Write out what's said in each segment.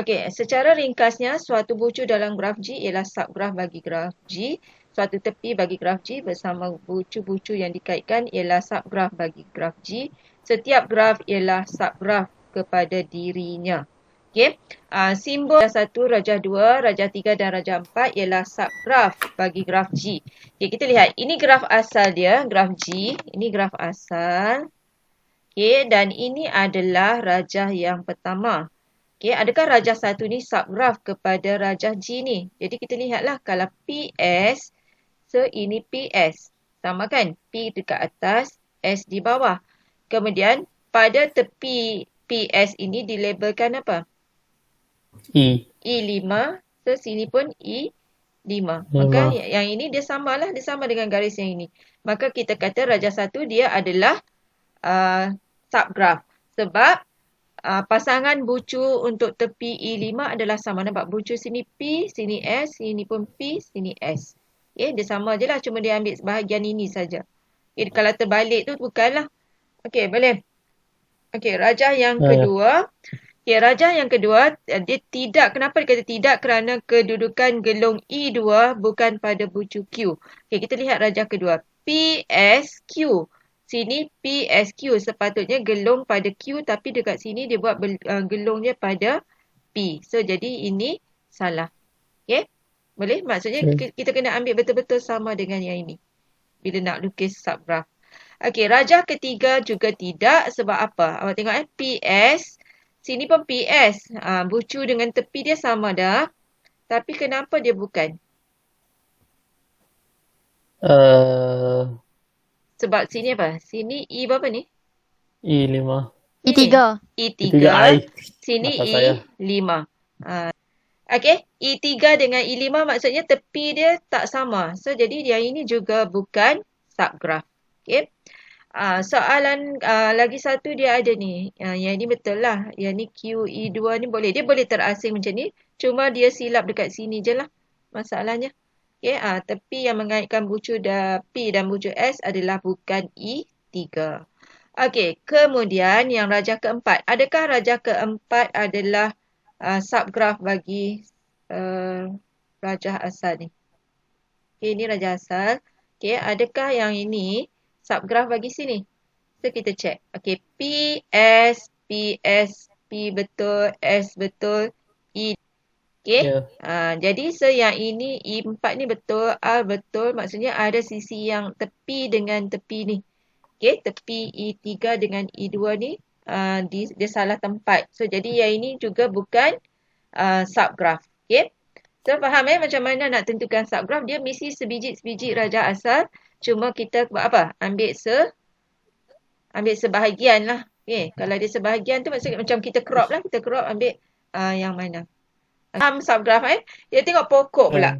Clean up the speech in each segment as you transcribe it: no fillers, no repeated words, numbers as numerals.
Okey, secara ringkasnya, suatu bucu dalam graf G ialah subgraf bagi graf G. Suatu tepi bagi graf G bersama bucu-bucu yang dikaitkan ialah subgraf bagi graf G. Setiap graf ialah subgraf kepada dirinya. Okey, simbol rajah 1, rajah 2, rajah 3 dan rajah 4 ialah subgraf bagi graf G. Okey, kita lihat. Ini graf asal dia, graf G. Ini graf asal. Okey, dan ini adalah rajah yang pertama. Okey, adakah rajah 1 ni subgraf kepada rajah G ni? Jadi kita lihatlah kalau PS, so ini PS. Sama kan? P dekat atas, S di bawah. Kemudian pada tepi PS ini dilabelkan apa? E. E5. So sini pun E5. Maka 5. yang ini dia samalah, dia sama dengan garis yang ini. Maka kita kata rajah 1 dia adalah subgraf. Sebab pasangan bucu untuk tepi E5 adalah sama. Nampak bucu sini P, sini S, sini pun P, sini S. Okay, dia sama je lah. Cuma dia ambil bahagian ini saja. Okay, kalau terbalik tu bukanlah. Okey, boleh. Okey, rajah yang kedua. Okey, rajah yang kedua, dia tidak. Kenapa dia kata tidak? Kerana kedudukan gelung E2 bukan pada bucu Q. Okey, kita lihat rajah kedua. PSQ. Sini PSQ. Sepatutnya gelung pada Q tapi dekat sini dia buat gelungnya pada P. So, jadi ini salah. Okey? Boleh? Maksudnya kita kena ambil betul-betul sama dengan yang ini. Bila nak lukis subgraf. Okey, rajah ketiga juga tidak. Sebab apa? Awak tengok PS. Sini pun PS. Bucu dengan tepi dia sama dah. Tapi kenapa dia bukan? Sebab sini apa? Sini E berapa ni? E5. E3. E3. Sini E5. Okey, E3 dengan E5 maksudnya tepi dia tak sama. So, jadi yang ini juga bukan subgraf. Okey. Soalan lagi satu dia ada ni. Yang ini betul lah. Yang ni QE2 ni boleh. Dia boleh terasing macam ni. Cuma dia silap dekat sini je lah masalahnya. Okay, tepi yang mengaitkan bucu P dan bucu S adalah bukan E3. Okey, kemudian yang rajah keempat. Adakah rajah keempat adalah subgraf bagi rajah asal ni? Okay, ini rajah asal. Okay, adakah yang ini subgraf bagi sini? So, kita check. Okay, PS, PS, P betul, S betul, E. Okay. Jadi, so yang ini E4 ni betul, R betul. Maksudnya ada sisi yang tepi dengan tepi ni. Okay, tepi E3 dengan E2 ni dia salah tempat. So, jadi yang ini juga bukan subgraf. Okay. So, faham macam mana nak tentukan subgraf? Dia mesti sebiji-sebiji rajah asal. Cuma kita buat apa? Ambil sebahagian lah. Okay. Kalau dia sebahagian tu maksudnya macam kita crop lah. Kita crop ambil yang mana. Subgraf Kita tengok pokok pula.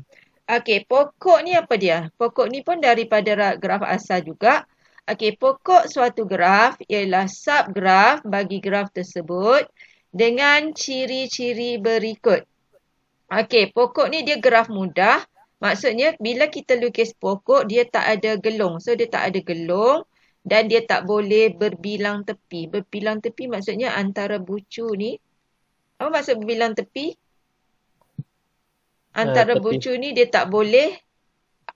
Okey, pokok ni apa dia? Pokok ni pun daripada graf asal juga. Okey, pokok suatu graf ialah subgraf bagi graf tersebut dengan ciri-ciri berikut. Okey, pokok ni dia graf mudah. Maksudnya bila kita lukis pokok dia tak ada gelung. So dia tak ada gelung dan dia tak boleh berbilang tepi. Berbilang tepi maksudnya antara bucu ni. Apa maksud berbilang tepi? Antara bucu ni dia tak boleh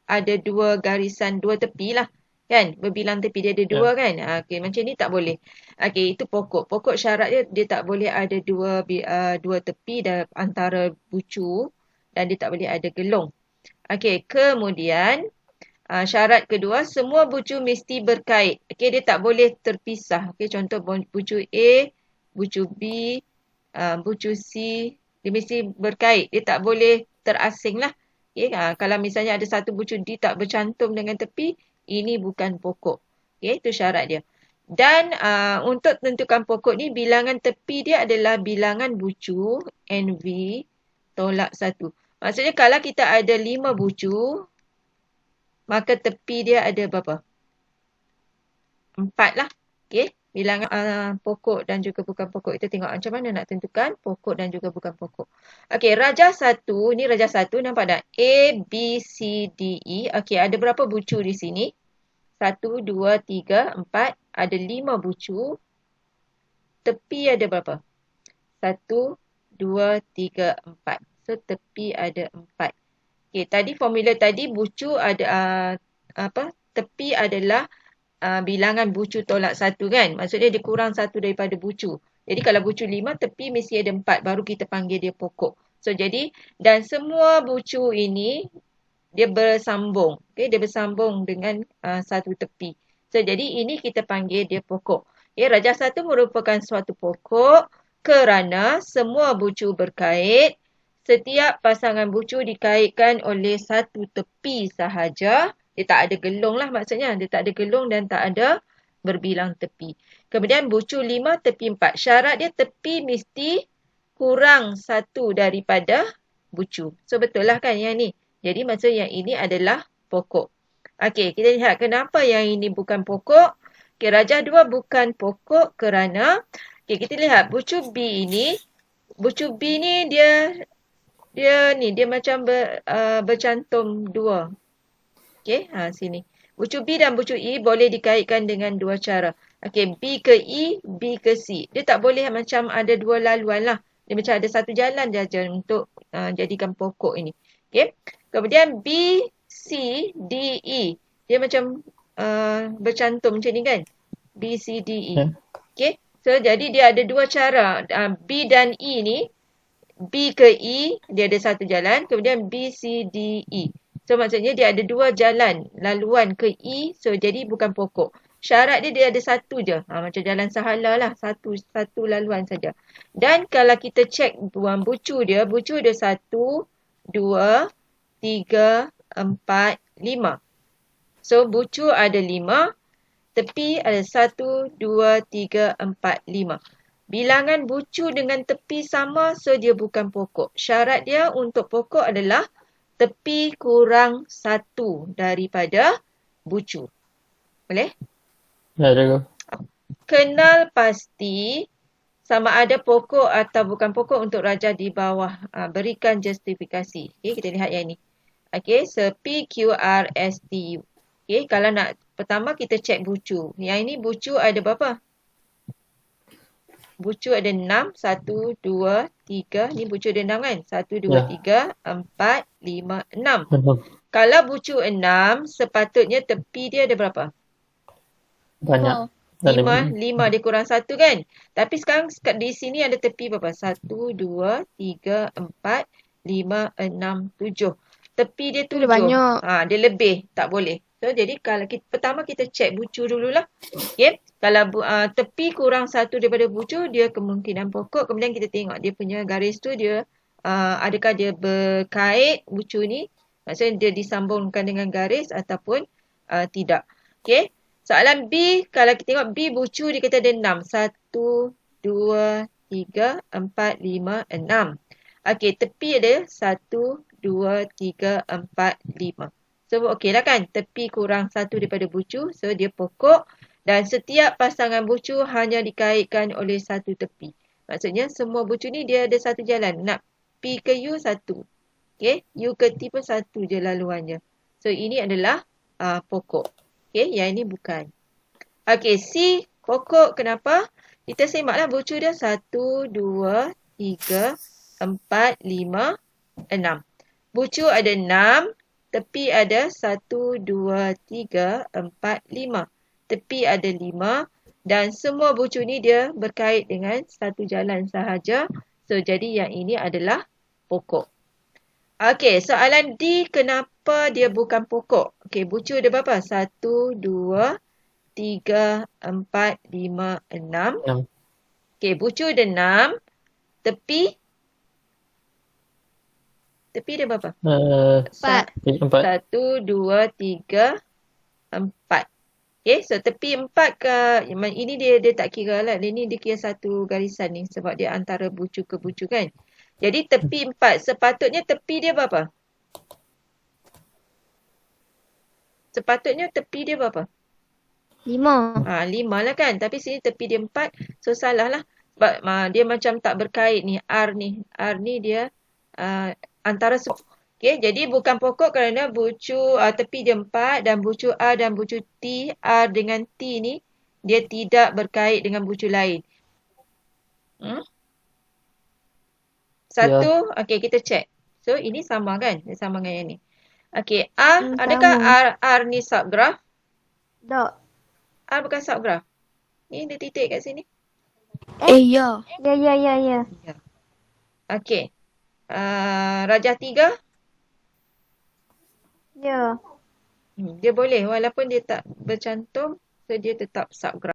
ada dua garisan, dua tepi lah. Kan? Berbilang tepi dia ada dua kan? Okey, macam ni tak boleh. Okey, itu pokok. Pokok syarat dia tak boleh ada dua tepi antara bucu dan dia tak boleh ada gelung. Okey, kemudian syarat kedua, semua bucu mesti berkait. Okey, dia tak boleh terpisah. Okey, contoh bucu A, bucu B, bucu C, dia mesti berkait. Dia tak boleh terasing lah. Okay, kalau misalnya ada satu bucu D tak bercantum dengan tepi, ini bukan pokok. Okay, itu syarat dia. Dan untuk tentukan pokok ni, bilangan tepi dia adalah bilangan bucu NV tolak 1. Maksudnya kalau kita ada 5 bucu, maka tepi dia ada berapa? 4 lah. Okay. Bilangan pokok dan juga bukan pokok. Kita tengok macam mana nak tentukan pokok dan juga bukan pokok. Okey, rajah 1. Ni rajah 1. Nampak tak? A, B, C, D, E. Okey, ada berapa bucu di sini? 1, 2, 3, 4. Ada 5 bucu. Tepi ada berapa? 1, 2, 3, 4. So, tepi ada 4. Okay, tadi formula tadi bucu ada tepi adalah bilangan bucu tolak 1 kan. Maksudnya dia kurang 1 daripada bucu. Jadi kalau bucu 5, tepi mesti ada 4. Baru kita panggil dia pokok. So jadi, dan semua bucu ini dia bersambung. Okay, dia bersambung dengan satu tepi. So jadi ini kita panggil dia pokok. Okay, rajah 1 merupakan suatu pokok kerana semua bucu berkait. Setiap pasangan bucu dikaitkan oleh satu tepi sahaja. Dia tak ada gelung lah maksudnya. Dia tak ada gelung dan tak ada berbilang tepi. Kemudian bucu 5, tepi 4. Syarat dia tepi mesti kurang 1 daripada bucu. So betul lah kan yang ni. Jadi maksud yang ini adalah pokok. Okey, kita lihat kenapa yang ini bukan pokok. Okey, rajah 2 bukan pokok kerana kita lihat bucu B ini. Bucu B ni dia macam bercantum 2. Okey, sini. Bucu B dan bucu E boleh dikaitkan dengan 2 cara. Okey, B ke E, B ke C. Dia tak boleh macam ada 2 laluan lah. Dia macam ada satu jalan saja untuk jadikan pokok ini. Okey. Kemudian B, C, D, E. Dia macam bercantum macam ni kan. B, C, D, E. Okey. So, jadi dia ada 2 cara. B dan E ni. B ke E, dia ada satu jalan. Kemudian B, C, D, E. So, maksudnya dia ada 2 jalan. Laluan ke E. So, jadi bukan pokok. Syarat dia ada satu je. Macam jalan sahala lah. Satu laluan saja. Dan kalau kita cek bucu dia 1, 2, 3, 4, 5. So, bucu ada 5. Tepi ada 1, 2, 3, 4, 5. Bilangan bucu dengan tepi sama, so dia bukan pokok. Syarat dia untuk pokok adalah tepi kurang 1 daripada bucu. Boleh? Ya, cikgu. Kenal pasti sama ada pokok atau bukan pokok untuk rajah di bawah. Berikan justifikasi. Okay, kita lihat yang ini. Okay, so P, Q, R, S, T, U. Okay, kalau nak pertama kita cek bucu. Yang ini bucu ada berapa? Bucu ada 6. 1, 2, 3. Ni bucu ada 6 kan? 1, 2, 3, 4, 5, 6. Kalau bucu 6, sepatutnya tepi dia ada berapa? Banyak. 5 dia kurang 1 kan? Tapi sekarang di sini ada tepi berapa? 1, 2, 3, 4, 5, 6, 7. Tepi dia 7. Banyak. Dia lebih. Tak boleh. So, jadi kalau pertama kita cek bucu dululah. Okay? Kalau tepi kurang 1 daripada bucu, dia kemungkinan pokok. Kemudian kita tengok dia punya garis tu dia adakah dia berkait bucu ni. Maksudnya dia disambungkan dengan garis ataupun tidak. Okay? Soalan B, kalau kita tengok B bucu dia kata ada 6. 1, 2, 3, 4, 5, 6. Okey, tepi ada 1, 2, 3, 4, 5. So, okey lah kan? Tepi kurang 1 daripada bucu. So, dia pokok. Dan setiap pasangan bucu hanya dikaitkan oleh satu tepi. Maksudnya, semua bucu ni dia ada satu jalan. Nak P ke U, 1. Okey, U ke T pun 1 je laluannya. So, ini adalah pokok. Okey, yang ini bukan. Okey, C pokok kenapa? Kita semaklah bucu dia 1, 2, 3, 4, 5, 6. Bucu ada 6, tepi ada 1, 2, 3, 4, 5. Tepi ada 5 dan semua bucu ni dia berkait dengan satu jalan sahaja. So, jadi yang ini adalah pokok. Okey, soalan D, kenapa dia bukan pokok? Okey, bucu ada berapa? 1, 2, 3, 4, 5, 6. Okey, bucu ada 6. Tepi dia berapa? 4. 1, 2, 3, 4. Okey, so tepi 4 ke, ini dia tak kira lah. Ini dia kira satu garisan ni sebab dia antara bucu ke bucu kan. Jadi tepi 4. Sepatutnya tepi dia berapa? Sepatutnya tepi dia berapa? 5. 5 lah kan. Tapi sini tepi dia 4. So salah lah. Sebab dia macam tak berkait ni. R ni dia antara okey, jadi bukan pokok kerana bucu tepi dia 4 dan bucu A dan bucu T, R dengan T ni dia tidak berkait dengan bucu lain. Satu, okey kita check. So ini sama kan? Dia sama dengan yang ni. Okey, R, adakah R ni subgraph? Tak. R bukan subgraph. Ni ada titik kat sini. Ya. Ya. Ya. Okey. Rajah 3? Ya. Dia boleh walaupun dia tak bercantum, so dia tetap subgraph.